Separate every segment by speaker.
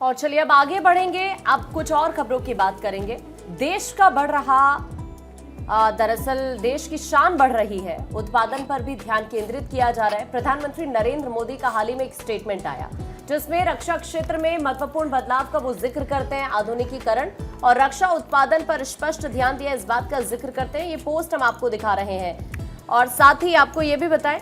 Speaker 1: और चलिए अब आगे बढ़ेंगे, अब कुछ और खबरों की बात करेंगे। देश का बढ़ रहा दरअसल देश की शान बढ़ रही है, उत्पादन पर भी ध्यान केंद्रित किया जा रहा है। प्रधानमंत्री नरेंद्र मोदी का हाल ही में एक स्टेटमेंट आया जिसमें रक्षा क्षेत्र में महत्वपूर्ण बदलाव का वो जिक्र करते हैं, आधुनिकीकरण और रक्षा उत्पादन पर स्पष्ट ध्यान दिया, इस बात का जिक्र करते हैं। ये पोस्ट हम आपको दिखा रहे हैं और साथ ही आपको ये भी बताएं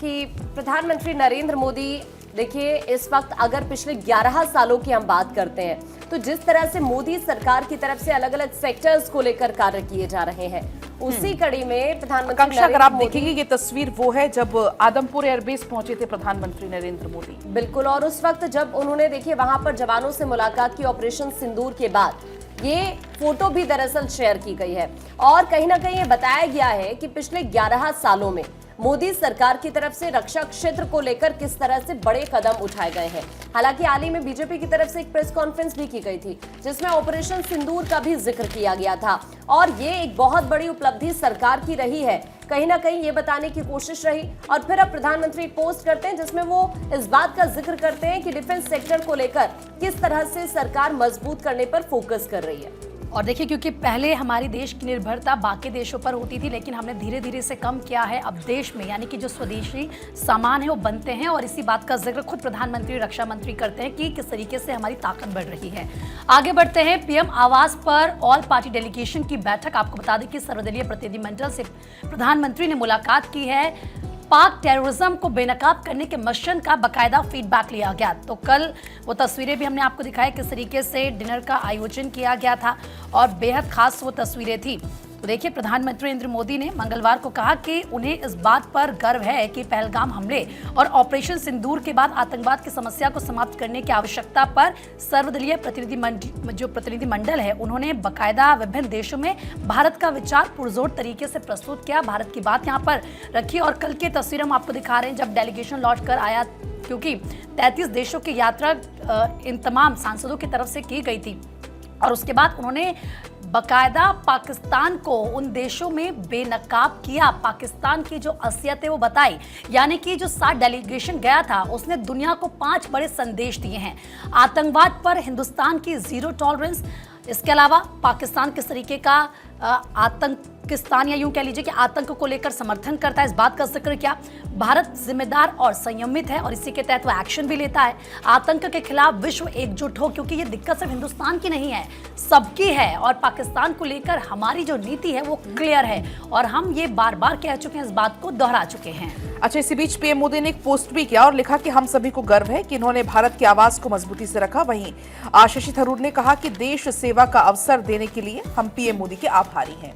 Speaker 1: कि प्रधानमंत्री नरेंद्र मोदी देखिए इस वक्त अगर पिछले 11 सालों की हम बात करते हैं तो जिस तरह से मोदी सरकार की तरफ से अलग अलग सेक्टर्स को लेकर कार्य किए जा रहे हैं, उसी कड़ी में प्रधानमंत्री
Speaker 2: अगर आप देखेंगे ये तस्वीर वो है जब आदमपुर एयरबेस पहुंचे थे प्रधानमंत्री नरेंद्र मोदी।
Speaker 1: बिल्कुल, और उस वक्त जब उन्होंने देखिए वहां पर जवानों से मुलाकात की ऑपरेशन सिंदूर के बाद ये फोटो भी दरअसल शेयर की गई है और कहीं ना कहीं ये बताया गया है कि पिछले 11 सालों में मोदी सरकार की तरफ से रक्षा क्षेत्र को लेकर किस तरह से बड़े कदम उठाए गए हैं। हालांकि हाल ही में बीजेपी की तरफ से एक प्रेस कॉन्फ्रेंस भी की गई थी जिसमें ऑपरेशन सिंदूर का भी जिक्र किया गया था और ये एक बहुत बड़ी उपलब्धि सरकार की रही है, कहीं ना कहीं ये बताने की कोशिश रही। और फिर अब प्रधानमंत्री पोस्ट करते हैं जिसमें वो इस बात का जिक्र करते हैं कि डिफेंस सेक्टर को लेकर किस तरह से सरकार मजबूत करने पर फोकस कर रही है।
Speaker 3: और देखिए क्योंकि पहले हमारी देश की निर्भरता बाकी देशों पर होती थी, लेकिन हमने धीरे धीरे इसे कम किया है। अब देश में यानी कि जो स्वदेशी सामान है वो बनते हैं और इसी बात का जिक्र खुद प्रधानमंत्री रक्षा मंत्री करते हैं कि किस तरीके से हमारी ताकत बढ़ रही है। आगे बढ़ते हैं, पीएम आवास पर ऑल पार्टी डेलीगेशन की बैठक। आपको बता दें कि सर्वदलीय प्रतिनिधिमंडल से प्रधानमंत्री ने मुलाकात की है। पाक टेररिज्म को बेनकाब करने के मिशन का बकायदा फीडबैक लिया गया। तो कल वो तस्वीरें भी हमने आपको दिखाई किस तरीके से डिनर का आयोजन किया गया था और बेहद खास वो तस्वीरें थी। तो देखिए प्रधानमंत्री नरेंद्र मोदी ने मंगलवार को कहा कि उन्हें इस बात पर गर्व है कि पहलगाम हमले और ऑपरेशन सिंदूर के बाद आतंकवाद की समस्या को समाप्त करने की आवश्यकता पर सर्वदलीय प्रतिनिधिमंडल है उन्होंने बकायदा विभिन्न देशों में भारत का विचार पुरजोर तरीके से प्रस्तुत किया, भारत की बात यहाँ पर रखी। और कल की तस्वीर हम आपको दिखा रहे हैं जब डेलीगेशन लौट कर आया, क्योंकि 33 देशों की यात्रा इन तमाम सांसदों की तरफ से की गई थी और उसके बाद उन्होंने बकायदा पाकिस्तान को उन देशों में बेनकाब किया, पाकिस्तान की जो असलियत है वो बताई। यानी कि जो 7 डेलीगेशन गया था उसने दुनिया को 5 बड़े संदेश दिए हैं। आतंकवाद पर हिंदुस्तान की जीरो टॉलरेंस, इसके अलावा पाकिस्तान किस तरीके का आतंकिस्तान या यूं कह लीजिए कि आतंक को लेकर समर्थन करता है, इस बात का जिक्र किया। भारत जिम्मेदार और संयमित है और इसी के तहत वो एक्शन भी लेता है। आतंक के खिलाफ विश्व एकजुट हो, क्योंकि ये दिक्कत सिर्फ हिंदुस्तान की नहीं है, सबकी है। और पाकिस्तान को लेकर हमारी जो नीति है वो क्लियर है और हम ये बार बार कह चुके हैं, इस बात को दोहरा चुके हैं।
Speaker 2: अच्छा, इसी बीच पीएम मोदी ने एक पोस्ट भी किया और लिखा कि हम सभी को गर्व है कि इन्होंने भारत की आवाज को मजबूती से रखा। वहीं शशि थरूर ने कहा कि देश सेवा का अवसर देने के लिए हम पीएम मोदी के आभारी हैं।